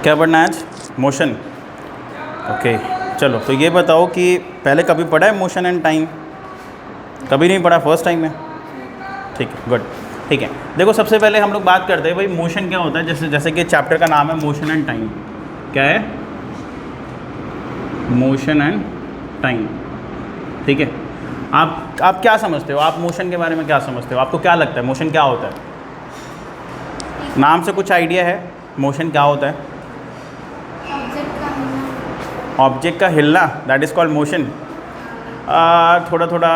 क्या पढ़ना है आज? मोशन। ओके चलो, तो ये बताओ कि पहले कभी पढ़ा है मोशन एंड टाइम? कभी नहीं पढ़ा, फर्स्ट टाइम है। ठीक है, गुड। ठीक है, देखो सबसे पहले हम लोग बात करते हैं भाई मोशन क्या होता है। जैसे कि चैप्टर का नाम है मोशन एंड टाइम। क्या है? Motion and time. ठीक है, आप क्या समझते हो? आप मोशन के बारे में क्या समझते हो? आपको क्या लगता है मोशन क्या होता है? नाम से कुछ आइडिया है मोशन क्या होता है? ऑब्जेक्ट का हिलना, दैट इज़ कॉल्ड मोशन। थोड़ा थोड़ा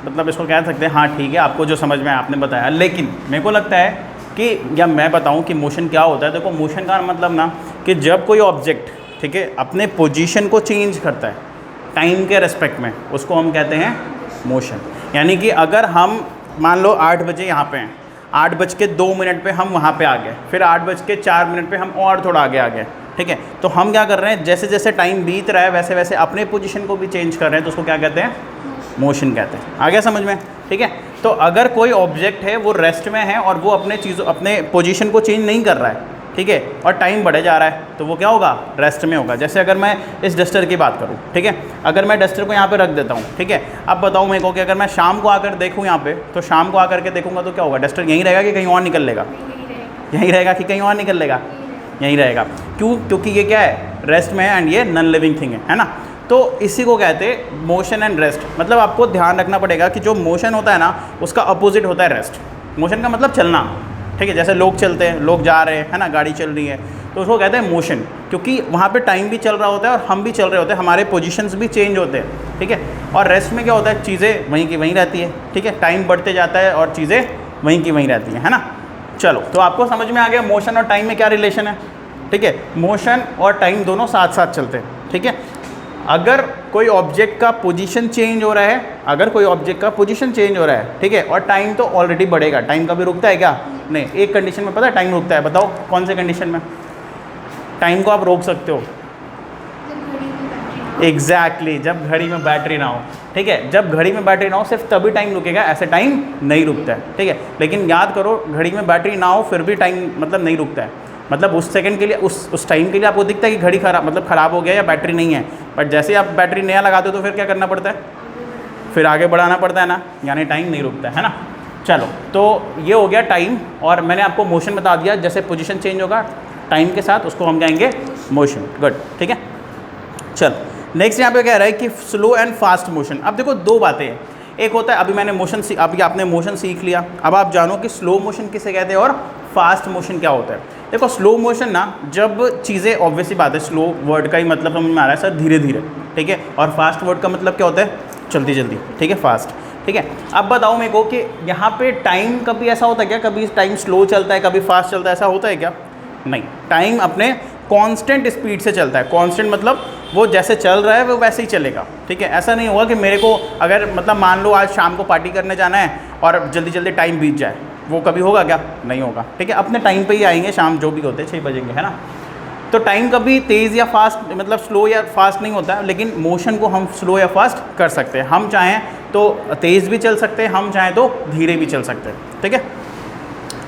मतलब इसको कह सकते हैं। हाँ ठीक है, आपको जो समझ में आपने बताया, लेकिन मेरे को लगता है कि या मैं बताऊं कि मोशन क्या होता है। देखो मोशन का मतलब ना कि जब कोई ऑब्जेक्ट, ठीक है, अपने पोजीशन को चेंज करता है टाइम के रेस्पेक्ट में, उसको हम कहते हैं मोशन। यानी कि अगर हम मान लो 8 बजे यहाँ पे हैं, 8:02 पे हम वहाँ पे आ गए, फिर 8:04 पे हम और थोड़ा आगे आ गए, ठीक है, तो हम क्या कर रहे हैं, जैसे जैसे टाइम बीत रहा है वैसे वैसे अपने पोजीशन को भी चेंज कर रहे हैं, तो उसको क्या कहते हैं? मोशन कहते हैं। आ गया समझ में? ठीक है, तो अगर कोई ऑब्जेक्ट है वो रेस्ट में है और वो अपने पोजीशन को चेंज नहीं कर रहा है, ठीक है, और टाइम बढ़े जा रहा है, तो वो क्या होगा? रेस्ट में होगा। जैसे अगर मैं इस डस्टर की बात करूँ, ठीक है, अगर मैं डस्टर को यहाँ पे रख देता हूँ, ठीक है, अब बताऊँ मेरे को कि अगर मैं शाम को आकर देखूँ यहाँ पे, तो शाम को आकर के देखूँगा तो क्या होगा? डस्टर यहीं रहेगा कि कहीं और निकल लेगा? यहीं रहेगा कि कहीं और निकल लेगा? यहीं रहेगा। क्यों? क्योंकि ये क्या है? रेस्ट में है एंड ये नॉन लिविंग थिंग है ना। तो इसी को कहते हैं मोशन एंड रेस्ट। मतलब आपको ध्यान रखना पड़ेगा कि जो मोशन होता है ना, उसका अपोजिट होता है रेस्ट। मोशन का मतलब चलना, ठीक है, जैसे लोग चलते हैं, लोग जा रहे हैं, है ना, गाड़ी चल रही है, तो उसको कहते हैं मोशन, क्योंकि वहाँ पे टाइम भी चल रहा होता है और हम भी चल रहे होते हैं, हमारे पोजीशंस भी चेंज होते हैं, ठीक है। और रेस्ट में क्या होता है? चीज़ें वहीं की वहीं रहती है, ठीक है, टाइम बढ़ते जाता है और चीज़ें वहीं की वहीं रहती हैं, है ना। चलो, तो आपको समझ में आ गया मोशन और टाइम में क्या रिलेशन है, ठीक है। मोशन और टाइम दोनों साथ साथ चलते हैं, ठीक है। अगर कोई ऑब्जेक्ट का पोजीशन चेंज हो रहा है, अगर कोई ऑब्जेक्ट का पोजीशन चेंज हो रहा है, ठीक है, और टाइम तो ऑलरेडी बढ़ेगा, टाइम कभी रुकता है क्या? नहीं। एक कंडीशन में पता है टाइम रुकता है, बताओ कौन से कंडीशन में टाइम को आप रोक सकते हो? एग्जैक्टली, जब घड़ी में बैटरी ना हो, ठीक है। जब घड़ी में बैटरी ना हो सिर्फ तभी टाइम रुकेगा, ऐसे टाइम नहीं रुकता है, ठीक है। लेकिन याद करो, घड़ी में बैटरी ना हो फिर भी टाइम मतलब नहीं रुकता है। मतलब उस सेकंड के लिए, उस टाइम के लिए आपको दिखता है कि घड़ी ख़राब हो गया या बैटरी नहीं है, बट जैसे आप बैटरी नया लगाते हो तो फिर क्या करना पड़ता है? फिर आगे बढ़ाना पड़ता है ना, यानी टाइम नहीं रुकता है ना। चलो, तो ये हो गया टाइम, और मैंने आपको मोशन बता दिया, जैसे पोजीशन चेंज होगा टाइम के साथ उसको हम कहेंगे मोशन। गुड, ठीक है। चलो, नेक्स्ट यहाँ पे कह रहा है कि स्लो एंड फास्ट मोशन। अब देखो दो बातें हैं, एक होता है अभी मैंने अभी आपने मोशन सीख लिया, अब आप जानो कि स्लो मोशन किसे कहते हैं और फास्ट मोशन क्या होता है। देखो स्लो मोशन ना, जब चीज़ें, ऑब्वियसली बात है, स्लो वर्ड का ही मतलब समझ में आ रहा है सर, धीरे धीरे, ठीक है, और फास्ट वर्ड का मतलब क्या होता है? जल्दी जल्दी, ठीक है, फास्ट, ठीक है। अब बताओ मेरे को कि यहाँ पे टाइम कभी ऐसा होता है क्या? कभी टाइम स्लो चलता है, कभी फास्ट चलता है, ऐसा होता है क्या? नहीं, टाइम अपने कांस्टेंट स्पीड से चलता है। कांस्टेंट मतलब वो जैसे चल रहा है वो वैसे ही चलेगा, ठीक है। ऐसा नहीं होगा कि मेरे को अगर मतलब मान लो आज शाम को पार्टी करने जाना है और जल्दी जल्दी टाइम बीत जाए, वो कभी होगा क्या? नहीं होगा, ठीक है। अपने टाइम पे ही आएंगे, शाम जो भी होते हैं 6 बजेंगे, है ना। तो टाइम कभी तेज़ या फास्ट, मतलब स्लो या फास्ट नहीं होता, लेकिन मोशन को हम स्लो या फास्ट कर सकते हैं। हम चाहें तो तेज़ भी चल सकते हैं, हम चाहें तो धीरे भी चल सकते हैं, ठीक है।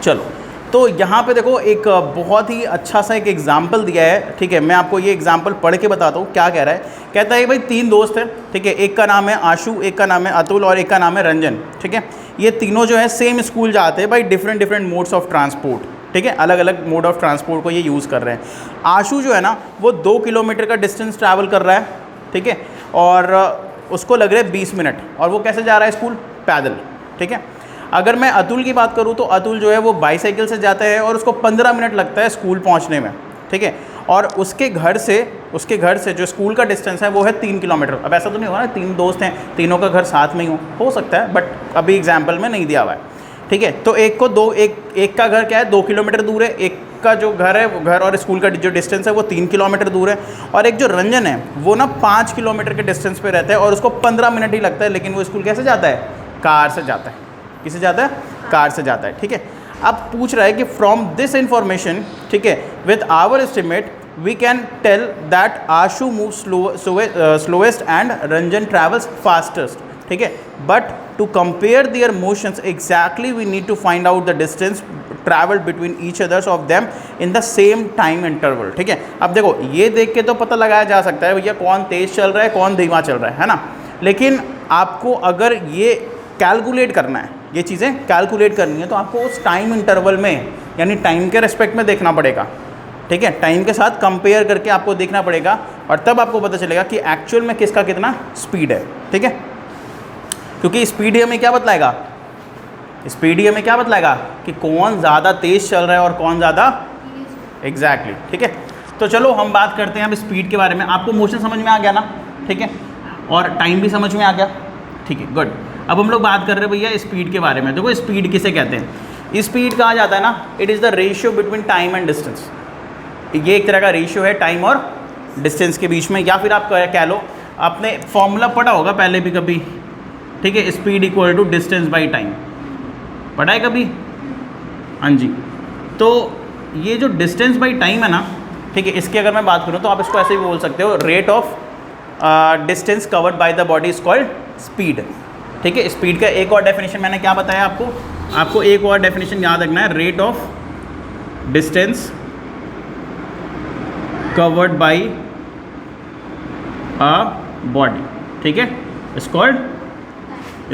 चलो, तो यहाँ पे देखो एक बहुत ही अच्छा सा एक एग्जाम्पल दिया है, ठीक है। मैं आपको ये एग्जाम्पल पढ़ के बताता हूँ क्या कह रहा है। कहता है भाई 3 दोस्त हैं, ठीक है, एक का नाम है आशु, एक का नाम है अतुल और एक का नाम है रंजन, ठीक है। ये तीनों जो है सेम स्कूल जाते हैं भाई, different different modes of transport, ठीक है, अलग अलग मोड ऑफ ट्रांसपोर्ट को ये यूज़ कर रहे हैं। आशु जो है ना, वो 2 किलोमीटर का डिस्टेंस ट्रैवल कर रहा है, ठीक है, और उसको लग रहे हैं 20 मिनट, और वो कैसे जा रहा है स्कूल? पैदल, ठीक है। अगर मैं अतुल की बात करूँ तो अतुल जो है वो बाईसाइकिल से जाता है और उसको 15 मिनट लगता है स्कूल पहुँचने में, ठीक है। और उसके घर से जो स्कूल का डिस्टेंस है वो है 3 किलोमीटर। अब ऐसा तो नहीं होगा ना 3 दोस्त हैं, तीनों का घर साथ में ही हो सकता है, बट अभी एग्जाम्पल में नहीं दिया हुआ है, ठीक है। तो एक का घर क्या है, 2 किलोमीटर दूर है, एक का जो घर है वो घर और स्कूल का जो डिस्टेंस है वो 3 किलोमीटर दूर है, और एक जो रंजन है वो ना 5 किलोमीटर के डिस्टेंस पे रहता है और उसको 15 मिनट ही लगता है, लेकिन वो स्कूल कैसे जाता है? कार से जाता है। किसे जाता है? कार से जाता है, ठीक है। अब पूछ रहा है कि फ्रॉम दिस इंफॉर्मेशन, ठीक है, with our estimate we can tell that Ashu move slowest and Ranjan travels fastest, ठीक है, but to compare their motions exactly we need to find out the distance traveled between each others of them in the same time interval। ठीक है, अब देखो ये देख के तो पता लगाया जा सकता है भैया कौन तेज चल रहा है कौन धीमा चल रहा है ना, लेकिन आपको अगर ये कैलकुलेट करना है, ये चीज़ें कैलकुलेट करनी है तो आपको उस टाइम इंटरवल में यानी टाइम के रेस्पेक्ट में देखना पड़ेगा। ठीक है, टाइम के साथ कंपेयर करके आपको देखना पड़ेगा और तब आपको पता चलेगा कि एक्चुअल में किसका कितना स्पीड है। ठीक है, क्योंकि स्पीड ही हमें क्या बतलाएगा, स्पीड ही हमें क्या बतलाएगा कि कौन ज़्यादा तेज़ चल रहा है और कौन ज़्यादा एग्जैक्टली। ठीक है, तो चलो हम बात करते हैं अब स्पीड के बारे में। आपको मोशन समझ में आ गया ना, ठीक है, और टाइम भी समझ में आ गया, ठीक है, गुड। अब हम लोग बात कर रहे हैं भैया स्पीड के बारे में। देखो स्पीड किसे कहते हैं, स्पीड कहा जाता है ना, it is the ratio between time and distance. ये एक तरह का रेशियो है टाइम और डिस्टेंस के बीच में, या फिर आप कह लो आपने फॉर्मूला पढ़ा होगा पहले भी कभी, ठीक है, speed equal to distance by time, पढ़ा है कभी? हाँ जी। तो ये जो डिस्टेंस बाई टाइम है ना, ठीक है, इसकी अगर मैं बात करूँ तो आप इसको ऐसे भी बोल सकते हो, rate of distance covered by the body is called speed. ठीक है, स्पीड का एक और डेफिनेशन मैंने क्या बताया आपको एक और डेफिनेशन याद रखना है, rate of distance covered by a body. ठीक है, is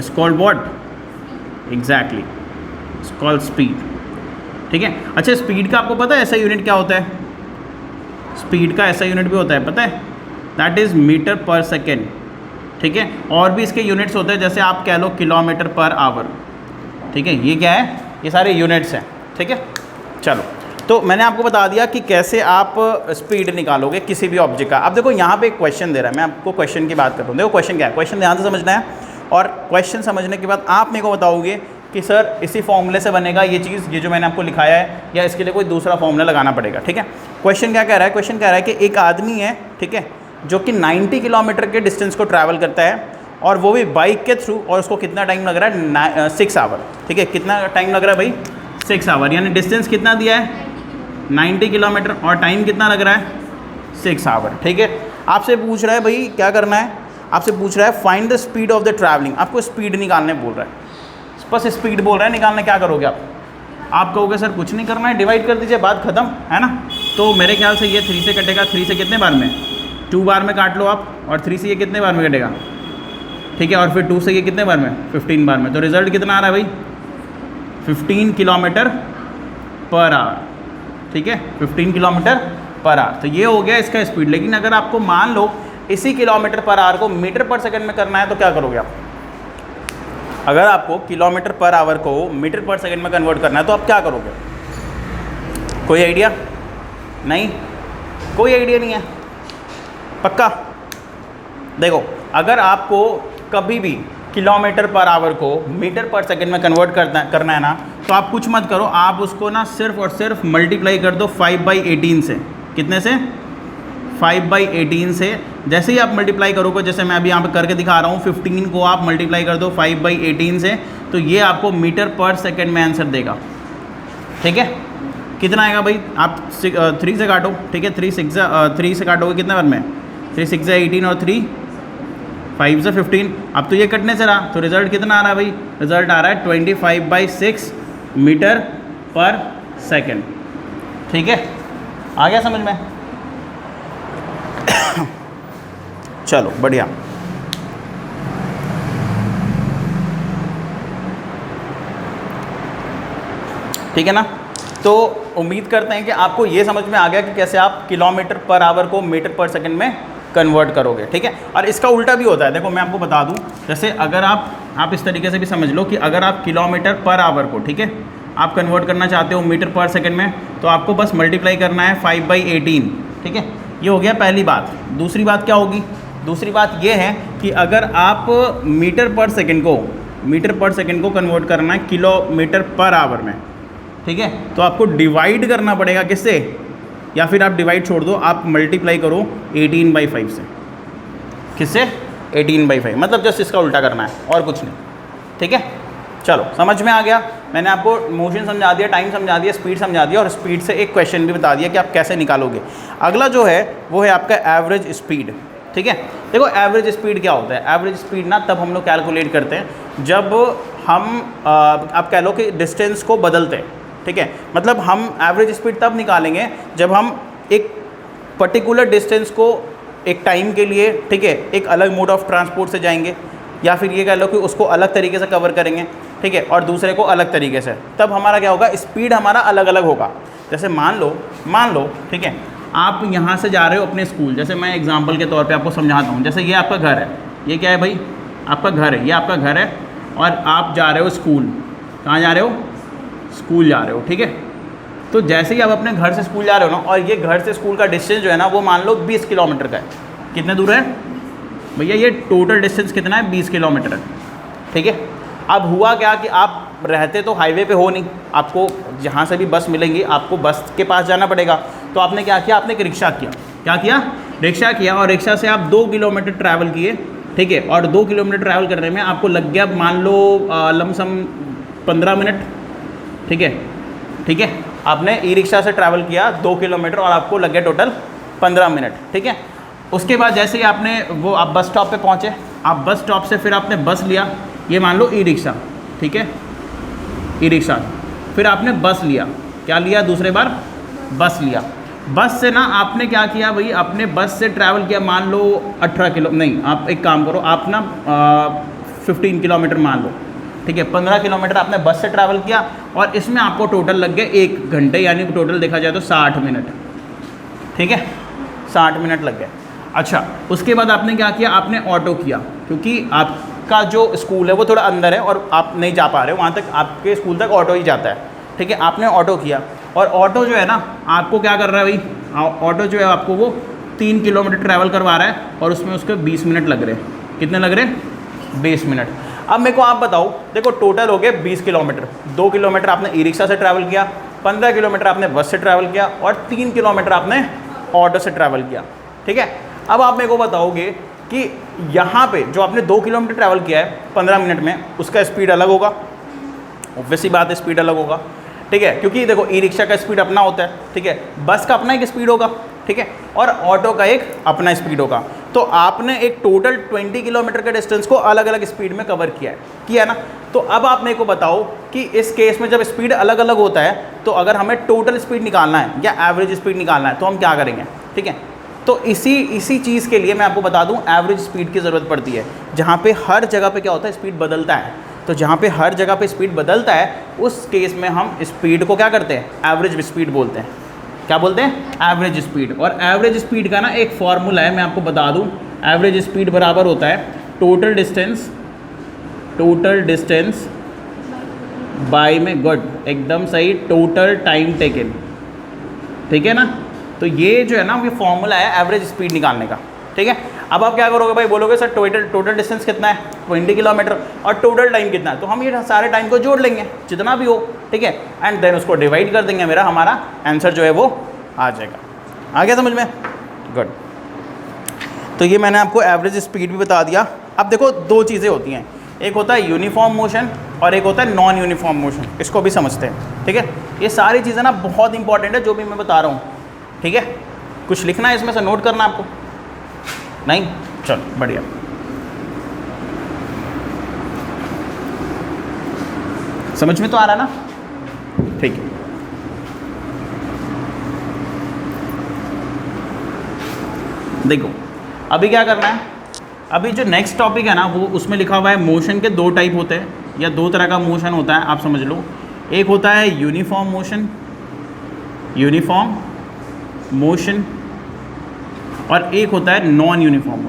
called what? Exactly, is called speed. ठीक है, अच्छा स्पीड का आपको पता है ऐसा यूनिट क्या होता है? स्पीड का ऐसा यूनिट भी होता है, पता है? दैट इज़ मीटर पर सेकेंड। ठीक है, और भी इसके यूनिट्स होते हैं, जैसे आप कह लो किलोमीटर पर आवर। ठीक है, ये क्या है? ये सारे यूनिट्स हैं। ठीक है, चलो, तो मैंने आपको बता दिया कि कैसे आप स्पीड निकालोगे किसी भी ऑब्जेक्ट का। अब देखो यहाँ पे एक क्वेश्चन दे रहा है, मैं आपको क्वेश्चन की बात कर रहा हूँ। देखो क्वेश्चन क्या है, क्वेश्चन ध्यान से समझना है, और क्वेश्चन समझने के बाद आप मेरे को बताओगे कि सर इसी फॉर्मूले से बनेगा ये चीज़, ये जो मैंने आपको लिखाया है, या इसके लिए कोई दूसरा फॉर्मूला लगाना पड़ेगा। ठीक है, क्वेश्चन क्या कह रहा है? क्वेश्चन कह रहा है कि एक आदमी है, ठीक है, जो कि 90 किलोमीटर के डिस्टेंस को ट्रैवल करता है, और वो भी बाइक के थ्रू, और उसको कितना टाइम लग रहा है? 6 आवर। ठीक है, कितना टाइम लग रहा है भाई? 6 आवर। यानी डिस्टेंस कितना दिया है? 90 किलोमीटर, और टाइम कितना लग रहा है? 6 आवर। ठीक है, आपसे पूछ रहा है भाई क्या करना है, आपसे पूछ रहा है find the speed of the travelling. आपको स्पीड निकालने बोल रहा है, बस स्पीड बोल रहा है निकालना। क्या करोगे आप कहोगे सर कुछ नहीं करना है, डिवाइड कर दीजिए, बात खत्म है ना। तो मेरे ख्याल से ये 3 से कटेगा, 3 से कितने बार में? 2 बार में काट लो आप, और 3 से ये कितने बार में कटेगा? ठीक है, और फिर 2 से ये कितने बार में? 15 बार में। तो रिजल्ट कितना आ रहा है भाई? 15 किलोमीटर पर आवर। ठीक है, 15 किलोमीटर पर आवर। तो ये हो गया इसका स्पीड। लेकिन अगर आपको मान लो इसी किलोमीटर पर आवर को मीटर पर सेकंड में करना है तो क्या करोगे आप? अगर आपको किलोमीटर पर आवर को मीटर पर सेकंड में कन्वर्ट करना है तो आप क्या करोगे? कोई आइडिया नहीं? कोई आइडिया नहीं है? पक्का? देखो, अगर आपको कभी भी किलोमीटर पर आवर को मीटर पर सेकंड में कन्वर्ट करना है ना, तो आप कुछ मत करो, आप उसको ना सिर्फ और सिर्फ मल्टीप्लाई कर दो 5/18 से। कितने से? 5/18 से। जैसे ही आप मल्टीप्लाई करोगे, जैसे मैं अभी यहाँ पे करके दिखा रहा हूँ, 15 को आप मल्टीप्लाई कर दो 5/18 से, तो ये आपको मीटर पर सेकंड में आंसर देगा। ठीक है, कितना आएगा भाई? आप 3 से काटो। ठीक है, 3 से काटोगे कितने बार में? 3 6 18 और 3 5 से 15। अब तो ये कटने से रहा, तो रिजल्ट कितना आ रहा है भाई? रिजल्ट आ रहा है 25/6 मीटर पर सेकंड। ठीक है, आ गया समझ में? चलो बढ़िया। ठीक है ना, तो उम्मीद करते हैं कि आपको ये समझ में आ गया कि कैसे आप किलोमीटर पर आवर को मीटर पर सेकंड में कन्वर्ट करोगे। ठीक है, और इसका उल्टा भी होता है। देखो मैं आपको बता दूं, जैसे अगर आप इस तरीके से भी समझ लो कि अगर आप किलोमीटर पर आवर को, ठीक है, आप कन्वर्ट करना चाहते हो मीटर पर सेकंड में, तो आपको बस मल्टीप्लाई करना है 5/18। ठीक है, ये हो गया पहली बात। दूसरी बात क्या होगी? दूसरी बात ये है कि अगर आप मीटर पर सेकंड को कन्वर्ट करना है किलोमीटर पर आवर में, ठीक है, तो आपको डिवाइड करना पड़ेगा किससे? या फिर आप डिवाइड छोड़ दो, आप मल्टीप्लाई करो 18/5 से। किससे? 18/5। मतलब जस्ट इसका उल्टा करना है और कुछ नहीं। ठीक है, चलो समझ में आ गया। मैंने आपको मोशन समझा दिया, टाइम समझा दिया, स्पीड समझा दिया, और स्पीड से एक क्वेश्चन भी बता दिया कि आप कैसे निकालोगे। अगला जो है वो है आपका एवरेज स्पीड। ठीक है। देखो एवरेज स्पीड क्या होता है, एवरेज स्पीड ना तब हम लोग कैलकुलेट करते हैं जब हम आप कह लो कि डिस्टेंस को बदलते हैं, ठीक है। मतलब हम एवरेज स्पीड तब निकालेंगे जब हम एक पर्टिकुलर डिस्टेंस को एक टाइम के लिए, ठीक है, एक अलग मोड ऑफ ट्रांसपोर्ट से जाएंगे, या फिर ये कह लो कि उसको अलग तरीके से कवर करेंगे, ठीक है, और दूसरे को अलग तरीके से, तब हमारा क्या होगा, स्पीड हमारा अलग अलग होगा। जैसे मान लो ठीक है, आप यहाँ से जा रहे हो अपने स्कूल, जैसे मैं एग्जांपल के तौर पे आपको समझाता हूँ। जैसे ये आपका घर है, ये क्या है भाई, आपका घर है, ये आपका घर है, और आप जा रहे हो स्कूल। कहाँ जा रहे हो, स्कूल जा रहे हो, ठीक है। तो जैसे ही आप अपने घर से स्कूल जा रहे हो ना, और ये घर से स्कूल का डिस्टेंस जो है ना वो मान लो 20 किलोमीटर का है। कितने दूर है भैया, ये टोटल डिस्टेंस कितना है, 20 किलोमीटर है, ठीक है। अब हुआ क्या कि आप रहते तो हाईवे पे हो नहीं, आपको जहाँ से भी बस मिलेंगी आपको बस के पास जाना पड़ेगा। तो आपने क्या किया, आपने एक रिक्शा किया, क्या किया, रिक्शा किया, और रिक्शा से आप 2 किलोमीटर ट्रैवल किए, ठीक है। और 2 किलोमीटर ट्रैवल करने में आपको लग गया मान लो लमसम 15 मिनट, ठीक है, ठीक है। आपने ई रिक्शा से ट्रैवल किया 2 किलोमीटर और आपको लग गया टोटल 15 मिनट, ठीक है। उसके बाद जैसे ही आपने वो आप बस स्टॉप पे पहुँचे, आप बस स्टॉप से फिर आपने बस लिया, ये मान लो ई रिक्शा, ठीक है, ई रिक्शा। फिर आपने बस लिया, क्या लिया, दूसरे बार बस लिया। बस से ना आपने क्या किया भाई, आपने बस से ट्रैवल किया मान लो 18 किलो, नहीं आप एक काम करो, आप ना 15 किलोमीटर मान लो, ठीक है, 15 किलोमीटर आपने बस से ट्रैवल किया, और इसमें आपको टोटल लग गए 1 घंटे, यानी टोटल देखा जाए तो 60 मिनट, ठीक है, 60 मिनट लग गए। अच्छा, उसके बाद आपने क्या किया, आपने ऑटो किया, क्योंकि आपका जो स्कूल है वो थोड़ा अंदर है और आप नहीं जा पा रहे हो वहाँ तक, आपके स्कूल तक ऑटो ही जाता है, ठीक है। आपने ऑटो किया, और ऑटो जो है ना आपको क्या कर रहा है भाई, ऑटो जो है आपको वो 3 किलोमीटर ट्रैवल करवा रहा है, और उसमें उसके 20 मिनट लग रहे हैं। कितने लग रहे हैं, 20 मिनट। अब मेरे को आप बताओ, देखो टोटल हो गए 20 किलोमीटर, 2 किलोमीटर आपने ई रिक्शा से ट्रैवल किया, 15 किलोमीटर आपने बस से ट्रैवल किया, और 3 किलोमीटर आपने ऑटो से ट्रैवल किया, ठीक है। अब आप मेरे को बताओगे कि यहाँ पे जो आपने 2 किलोमीटर ट्रैवल किया है 15 मिनट में, उसका स्पीड अलग होगा, ऑब्वियसली बात है, स्पीड अलग होगा, ठीक है, क्योंकि देखो ई रिक्शा का स्पीड अपना होता है, ठीक है, बस का अपना एक स्पीड होगा, ठीक है, और ऑटो का एक अपना स्पीड होगा। तो आपने एक टोटल 20 किलोमीटर के डिस्टेंस को अलग अलग स्पीड में कवर किया है ना। तो अब आप मेरे को बताओ कि इस केस में जब स्पीड अलग अलग होता है, तो अगर हमें टोटल स्पीड निकालना है या एवरेज स्पीड निकालना है तो हम क्या करेंगे, ठीक है। तो इसी चीज़ के लिए मैं आपको बता दूं एवरेज स्पीड की ज़रूरत पड़ती है, जहाँ पे हर जगह पे क्या होता है, स्पीड बदलता है। तो जहाँ पे हर जगह पे स्पीड बदलता है, उस केस में हम स्पीड को क्या करते हैं, एवरेज स्पीड बोलते हैं। क्या बोलते हैं, एवरेज स्पीड। और एवरेज स्पीड का ना एक फॉर्मूला है, मैं आपको बता दूं। एवरेज स्पीड बराबर होता है टोटल डिस्टेंस बाय में, गुड, एकदम सही, टोटल टाइम टेकन, ठीक है ना। तो ये जो है ना ये फॉर्मूला है एवरेज स्पीड निकालने का, ठीक है। अब आप क्या करोगे भाई, बोलोगे सर टोटल डिस्टेंस कितना है, 20 किलोमीटर, और टोटल टाइम कितना है, तो हम ये सारे टाइम को जोड़ लेंगे जितना भी हो, ठीक है, एंड देन उसको डिवाइड कर देंगे, हमारा आंसर जो है वो आ जाएगा। आ गया समझ में, गुड। तो ये मैंने आपको एवरेज स्पीड भी बता दिया। अब देखो 2 चीज़ें होती हैं, एक होता है यूनिफॉर्म मोशन और एक होता है नॉन यूनिफॉर्म मोशन, इसको भी समझते हैं, ठीक है। ये सारी चीज़ें ना बहुत इंपॉर्टेंट है जो भी मैं बता रहा हूँ, ठीक है। कुछ लिखना है इसमें से, नोट करना आपको, नहीं, चलो बढ़िया। समझ में तो आ रहा है ना, ठीक है। देखो अभी क्या करना है, अभी जो नेक्स्ट टॉपिक है ना वो उसमें लिखा हुआ है मोशन के 2 टाइप होते हैं, या 2 तरह का मोशन होता है, आप समझ लो। एक होता है यूनिफॉर्म मोशन, और एक होता है नॉन यूनिफॉर्म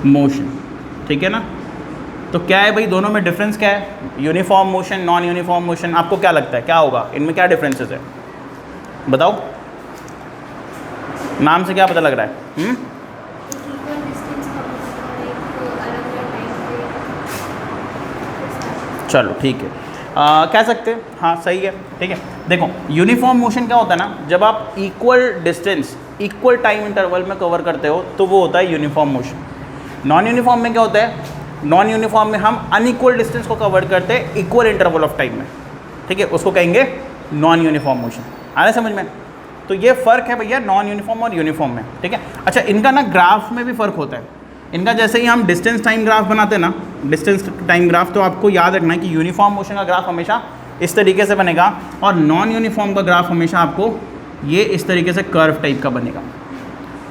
मोशन, ठीक है ना। तो क्या है भाई, दोनों में डिफरेंस क्या है, uniform motion, non uniform motion, आपको क्या लगता है क्या होगा, इनमें क्या डिफरेंसेस है, बताओ। नाम से क्या पता लग रहा है, चलो ठीक है, कह सकते हैं, हाँ सही है, ठीक है। देखो यूनिफॉर्म मोशन क्या होता है ना, जब आप equal distance equal time interval में कवर करते हो तो वो होता है यूनिफॉर्म मोशन। नॉन यूनिफॉर्म में क्या होता है, नॉन यूनिफॉर्म में हम अनइक्वल डिस्टेंस को कवर करते हैं इक्वल इंटरवल ऑफ टाइम में, ठीक है, उसको कहेंगे नॉन यूनिफॉर्म मोशन। आ रहा है समझ में, तो ये फ़र्क है भैया नॉन यूनिफॉर्म और यूनिफॉर्म में, ठीक है। अच्छा, इनका ना ग्राफ में भी फ़र्क होता है। इनका जैसे ही हम डिस्टेंस टाइम ग्राफ बनाते हैं ना, डिस्टेंस टाइम ग्राफ, तो आपको याद रखना है कि यूनिफॉर्म मोशन का ग्राफ हमेशा इस तरीके से बनेगा और नॉन यूनिफॉर्म का ग्राफ हमेशा आपको ये इस तरीके से कर्व टाइप का बनेगा।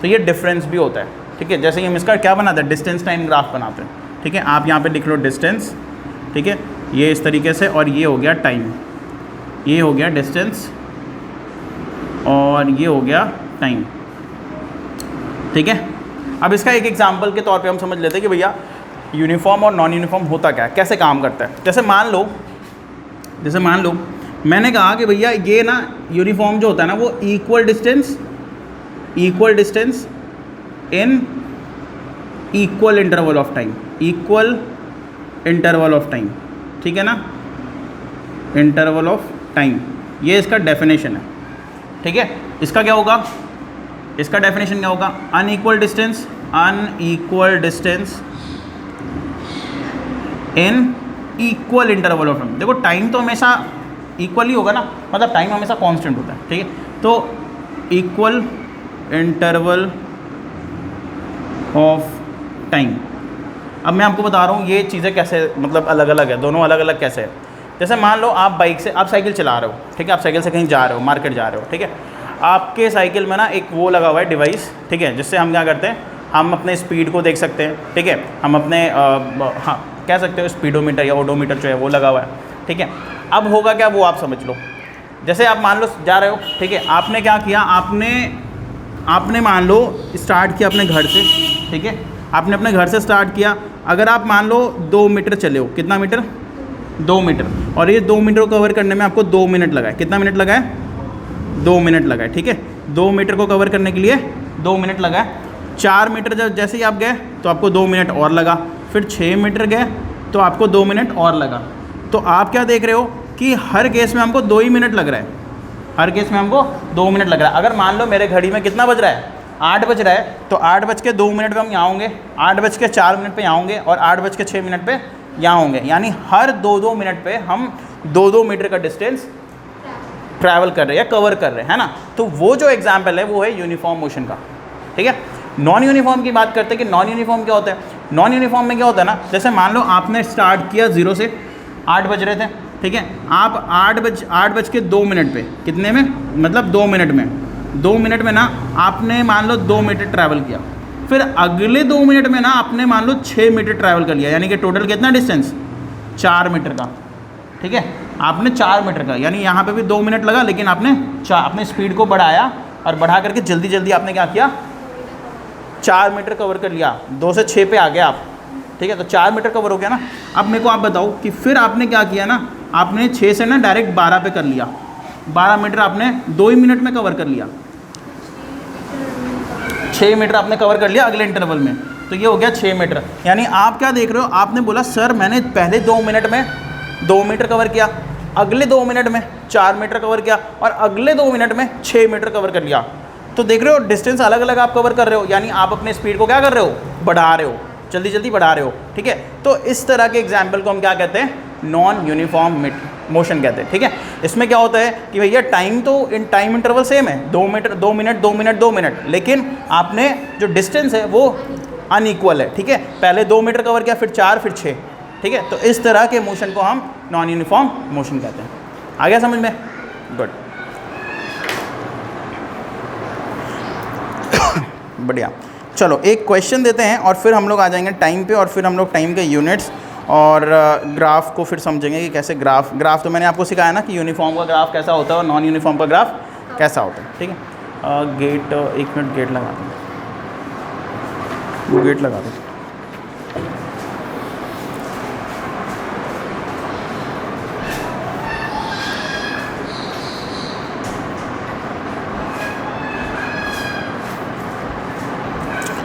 तो ये डिफरेंस भी होता है, ठीक है। जैसे ही हम इसका क्या बनाते हैं, डिस्टेंस टाइम ग्राफ बनाते हैं, ठीक है। आप यहाँ पे लिख लो डिस्टेंस, ठीक है, ये इस तरीके से, और ये हो गया टाइम, ये हो गया डिस्टेंस और ये हो गया टाइम, ठीक है। अब इसका एक एग्जांपल के तौर पे हम समझ लेते हैं कि भैया यूनिफॉर्म और नॉन यूनिफॉर्म होता क्या है, कैसे काम करता है। जैसे मान लो मैंने कहा कि भैया ये ना यूनिफॉर्म जो होता है ना वो equal distance in equal interval of time, equal interval of time, ठीक है ना, इंटरवल ऑफ टाइम, ये इसका डेफिनेशन है, ठीक है। इसका क्या होगा, इसका डेफिनेशन क्या होगा, unequal distance in equal interval of time. देखो टाइम तो हमेशा इक्वल ही होगा ना, मतलब टाइम हमेशा कांस्टेंट होता है, ठीक है। तो इक्वल इंटरवल ऑफ टाइम। अब मैं आपको बता रहा हूँ ये चीज़ें कैसे, मतलब अलग अलग है, दोनों अलग अलग कैसे है। जैसे मान लो आप बाइक से, आप साइकिल चला रहे हो, ठीक है, आप साइकिल से कहीं जा रहे हो, मार्केट जा रहे हो, ठीक है। आपके साइकिल में ना एक वो लगा हुआ है डिवाइस, ठीक है, जिससे हम क्या करते हैं, हम अपने स्पीड को देख सकते हैं, ठीक है। हम अपने हाँ कह सकते हो स्पीडोमीटर या ओडोमीटर जो है वो लगा हुआ है, ठीक है। अब होगा क्या वो आप समझ लो। जैसे आप मान लो जा रहे हो, ठीक है, आपने क्या किया, आपने मान लो स्टार्ट किया अपने घर से, ठीक है, आपने अपने घर से स्टार्ट किया। अगर आप मान लो 2 मीटर चले हो, कितना मीटर, 2 मीटर, और ये 2 मीटर को कवर करने में आपको 2 मिनट लगाए, कितना मिनट लगाए, 2 मिनट लगाए, ठीक है। 2 मीटर को कवर करने के लिए 2 मिनट लगाए। 4 मीटर जब जैसे ही आप गए तो आपको 2 मिनट और लगा, फिर 6 मीटर गए तो आपको 2 मिनट और लगा। तो आप क्या देख रहे हो कि हर केस में हमको 2 ही मिनट लग रहा है, हर केस में हमको 2 मिनट लग रहा है। अगर मान लो मेरे घड़ी में कितना बज रहा है, 8 बज रहा है, तो 8:02 पे हम यहाँ होंगे, 8:04 पे यहाँ होंगे और 8:06 पे यहाँ होंगे। यानी हर 2-2 मिनट पे हम 2-2 मीटर का डिस्टेंस ट्रैवल कर रहे हैं या कवर कर रहे हैं, है ना। तो वो जो एग्जाम्पल है वो है यूनिफॉर्म मोशन का, ठीक है। नॉन यूनिफॉर्म की बात करते हैं कि नॉन यूनिफॉर्म क्या होता है। नॉन यूनिफॉर्म में क्या होता है ना, जैसे मान लो आपने स्टार्ट किया 0 से, 8 बज रहे थे, ठीक है, आप 8:02 पे, कितने में, मतलब 2 मिनट में, 2 मिनट में ना आपने मान लो 2 मीटर ट्रैवल किया। फिर अगले 2 मिनट में ना आपने मान लो 6 मीटर ट्रैवल कर लिया, यानी कि टोटल कितना डिस्टेंस, 4 मीटर का, ठीक है। आपने 4 मीटर का, यानी यहाँ पे भी 2 मिनट लगा, लेकिन आपने अपने स्पीड को बढ़ाया और बढ़ा करके जल्दी जल्दी आपने क्या किया, 4 मीटर कवर कर लिया। 2 से 6 पे आ गया आप, ठीक है, तो 4 मीटर कवर हो गया ना। अब मेरे को आप बताओ कि फिर आपने क्या किया ना, आपने 6 से ना डायरेक्ट 12 पे कर लिया, 12 मीटर आपने 2 ही मिनट में कवर कर लिया, 6 मीटर आपने कवर कर लिया अगले इंटरवल में, तो ये हो गया 6 मीटर। यानी आप क्या देख रहे हो, आपने बोला सर मैंने पहले 2 मिनट में 2 मीटर कवर किया, अगले 2 मिनट में 4 मीटर कवर किया और अगले 2 मिनट में 6 मीटर कवर कर लिया। तो देख रहे हो डिस्टेंस अलग अलग आप कवर कर रहे हो, यानी आप अपने स्पीड को क्या कर रहे हो, बढ़ा रहे हो, जल्दी जल्दी बढ़ा रहे हो, ठीक है। तो इस तरह के एग्जाम्पल को हम क्या कहते हैं, नॉन यूनिफॉर्म मोशन कहते हैं, ठीक है। इसमें क्या होता है कि भैया टाइम तो इन टाइम इंटरवल सेम है, 2 मिनट 2 मिनट 2 मिनट 2 मिनट, लेकिन आपने जो डिस्टेंस है वो अनइक्वल है, ठीक है। पहले 2 मीटर कवर किया, फिर 4, फिर 6, ठीक है। तो इस तरह के मोशन को हम नॉन यूनिफॉर्म मोशन कहते हैं। आ गया समझ में, गुड, बढ़िया। चलो एक क्वेश्चन देते हैं और फिर हम लोग आ जाएंगे टाइम पे, और फिर हम लोग टाइम के यूनिट्स और ग्राफ को फिर समझेंगे कि कैसे ग्राफ तो मैंने आपको सिखाया ना कि यूनिफॉर्म का ग्राफ कैसा होता है और नॉन यूनिफॉर्म का ग्राफ कैसा होता है, ठीक है। गेट, 1 मिनट गेट लगा दो, वो गेट लगा दो।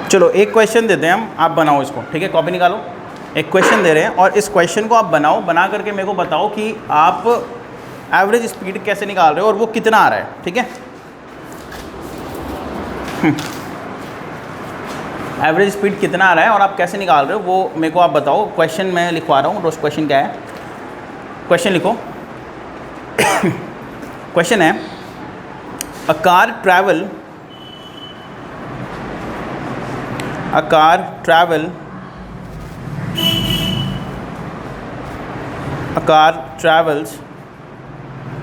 चलो एक क्वेश्चन देते हैं हम, आप बनाओ इसको, ठीक है, कॉपी निकालो। एक क्वेश्चन दे रहे हैं और इस क्वेश्चन को आप बनाओ, बना करके मेरे को बताओ कि आप एवरेज स्पीड कैसे निकाल रहे हो और वो कितना आ रहा है, ठीक है। एवरेज स्पीड कितना आ रहा है और आप कैसे निकाल रहे हो वो मेरे को आप बताओ। क्वेश्चन मैं लिखवा रहा हूँ, रोज क्वेश्चन क्या है, क्वेश्चन लिखो। क्वेश्चन है A car travel travels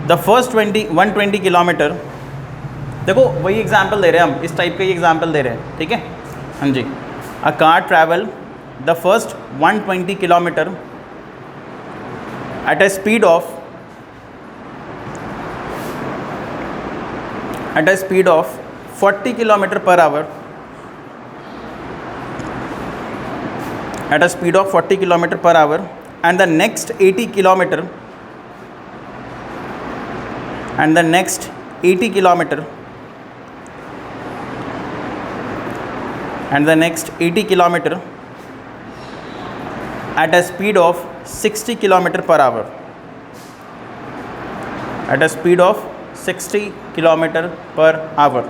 the first 120 kilometre. देखो वही एग्जाम्पल दे रहे हैं हम, इस टाइप का ही एग्जाम्पल दे रहे हैं, ठीक है। हाँ जी, a car travel the first 120 kilometre at a speed of 40 kilometre per hour, at a speed of 40 kilometre per hour, and the next 80 kilometre at a speed of 60 kilometre per hour, at a speed of 60 kilometre per hour.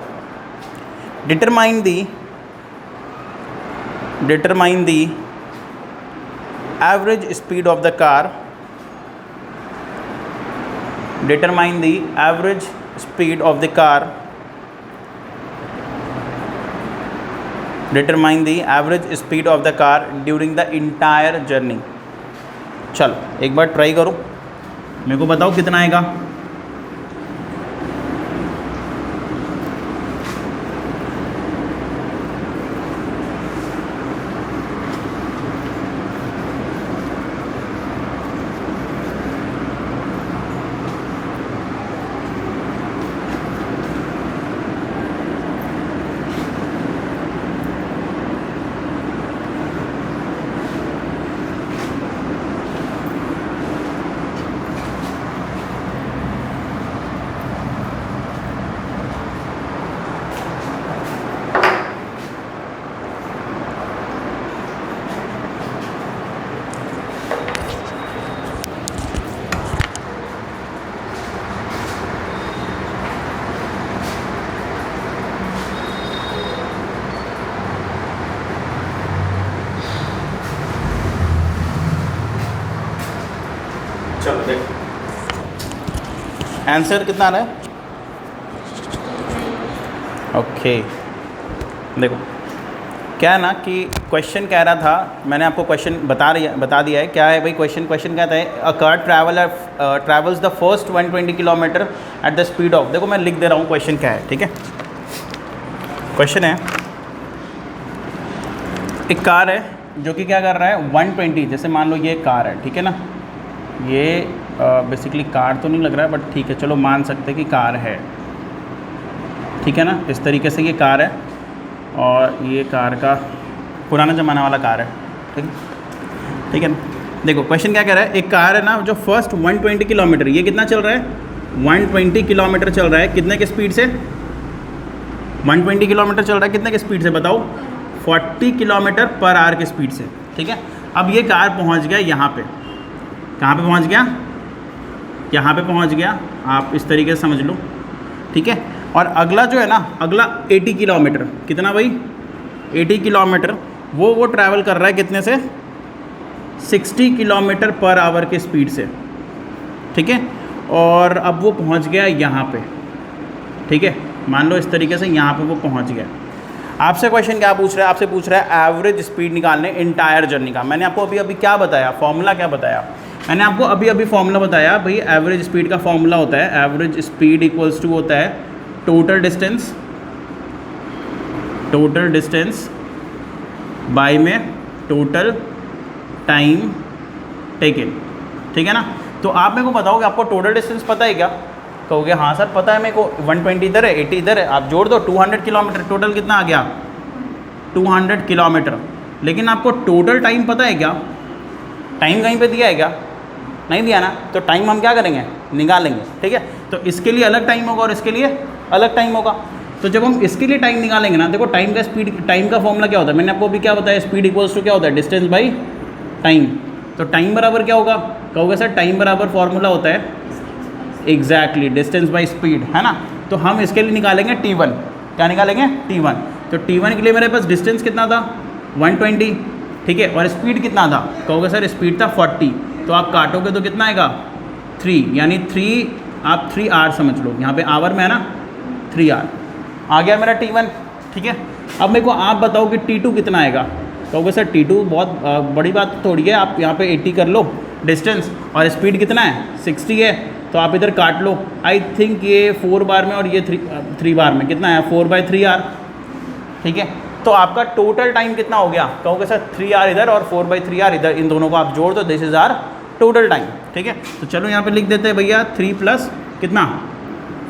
Determine the average speed of the car, determine the average speed of the car, determine the average speed of the car during the entire journey। चलो एक बार try करो, मेरे को बताओ कितना आएगा। चलो देखो आंसर कितना आ रहा है। ओके देखो क्या है ना कि क्वेश्चन कह रहा था, मैंने आपको क्वेश्चन बता दिया है क्या है भाई। क्वेश्चन कहता है a car travels the first 120 kilometre at the speed of, देखो मैं लिख दे रहा हूँ क्वेश्चन क्या है, ठीक है। क्वेश्चन है एक कार है जो कि क्या कर रहा है 120, जैसे मान लो ये कार है, ठीक है ना। ये बेसिकली कार तो नहीं लग रहा है बट ठीक है, चलो मान सकते हैं कि कार है, ठीक है ना। इस तरीके से ये कार है और ये कार का पुराना ज़माना वाला कार है, ठीक है ना। देखो क्वेश्चन क्या कह रहा है, एक कार है ना जो फर्स्ट 120 किलोमीटर, ये कितना चल रहा है 120 किलोमीटर चल रहा है, कितने के स्पीड से 120 किलोमीटर चल रहा है, कितने के स्पीड से बताओ 40 किलोमीटर पर आवर के स्पीड से, ठीक है। अब ये कार पहुंच गया यहाँ पे, कहाँ पे पहुंच गया, यहाँ पे पहुंच गया, आप इस तरीके से समझ लो, ठीक है। और अगला जो है ना, अगला 80 किलोमीटर, कितना भाई 80 किलोमीटर, वो ट्रैवल कर रहा है कितने से 60 किलोमीटर पर आवर के स्पीड से, ठीक है। और अब वो पहुंच गया यहाँ पे, ठीक है, मान लो इस तरीके से यहाँ पे वो पहुंच गया। आपसे क्वेश्चन क्या पूछ रहा है, आपसे पूछ रहा है एवरेज स्पीड निकालने इंटायर जर्नी का। मैंने आपको अभी क्या बताया, फॉर्मूला क्या बताया, मैंने आपको अभी फॉर्मूला बताया भाई। एवरेज स्पीड का फॉर्मूला होता है, एवरेज स्पीड इक्वल्स टू होता है टोटल डिस्टेंस बाय में टोटल टाइम टेकन, ठीक है ना। तो आप मेरे को बताओ कि आपको टोटल डिस्टेंस पता है क्या, कहोगे हाँ सर पता है मेरे को, 120 इधर है 80 इधर है, आप जोड़ दो 200 किलोमीटर, टोटल कितना आ गया 200 किलोमीटर। लेकिन आपको टोटल टाइम पता है क्या, टाइम कहीं पे दिया है क्या, नहीं दिया ना। तो टाइम हम क्या करेंगे, निकालेंगे, ठीक है। तो इसके लिए अलग टाइम होगा और इसके लिए अलग टाइम होगा। तो जब हम इसके लिए टाइम निकालेंगे ना, देखो टाइम का फॉर्मूला क्या होता है, मैंने आपको अभी क्या बताया, स्पीड इक्वल्स टू क्या होता है डिस्टेंस बाई टाइम। तो टाइम बराबर क्या होगा, कहोगे सर टाइम बराबर फॉर्मूला होता है एग्जैक्टली डिस्टेंस बाई स्पीड, है ना। तो हम इसके लिए निकालेंगे T1, क्या निकालेंगे T1। तो T1 के लिए मेरे पास डिस्टेंस कितना था 120, ठीक है, और स्पीड कितना था, कहोगे सर स्पीड था 40, तो आप काटोगे तो कितना आएगा 3, यानी 3 आप 3 आवर समझ लो, यहाँ पे आवर में है ना, 3R। आ गया मेरा T1, ठीक है। अब मेरे को आप बताओ कि T2 कितना आएगा। कहोगे सर T2 बहुत बड़ी बात थोड़ी है, आप यहाँ पे 80 कर लो डिस्टेंस, और स्पीड कितना है 60 है, तो आप इधर काट लो। आई थिंक ये 4 बार में और ये 3 बार में कितना है 4/3R, ठीक है। तो आपका टोटल टाइम कितना हो गया। कहोगे सर 3R इधर और 4/3R इधर, इन दोनों को आप जोड़ दो, this is our total time, ठीक है। तो चलो यहाँ पे लिख देते हैं भैया 3 प्लस कितना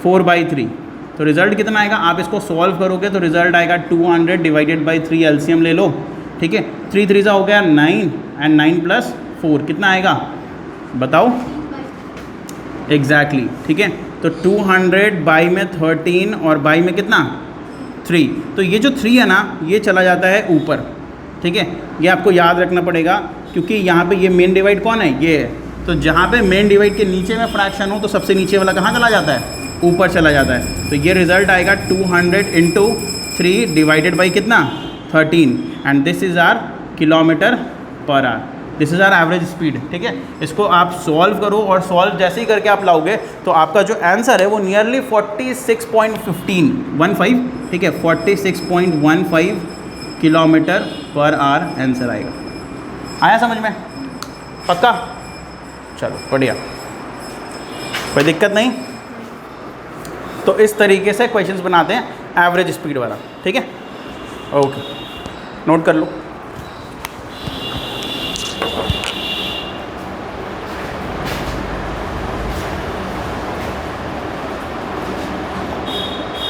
4/3, तो रिजल्ट कितना आएगा। आप इसको सॉल्व करोगे तो रिजल्ट आएगा 200 डिवाइडेड बाई 3, एलसीएम ले लो, ठीक है। 3 3 हो गया 9 एंड 9 + 4 कितना आएगा बताओ। एग्जैक्टली, ठीक है। तो 200 बाई में 13 और बाई में कितना 3, तो ये जो 3 है ना ये चला जाता है ऊपर, ठीक है। ये आपको याद रखना पड़ेगा क्योंकि यहाँ पे ये मेन डिवाइड कौन है, ये है। तो जहाँ पे मेन डिवाइड के नीचे में फ्रैक्शन हो तो सबसे नीचे वाला कहाँ चला जाता है, ऊपर चला जाता है। तो ये रिजल्ट आएगा 200 × 3 डिवाइडेड बाई कितना 13, and this is our km/h, this is our average speed, ठीक है। इसको आप सॉल्व करो और सॉल्व जैसे ही करके आप लाओगे तो आपका जो आंसर है वो नियरली 46.15, ठीक है, 46.15 km/h आंसर आएगा। आया समझ में, पक्का। चलो बढ़िया, कोई दिक्कत नहीं। तो इस तरीके से क्वेश्चंस बनाते हैं एवरेज स्पीड वाला, ठीक है। ओके, नोट कर लो।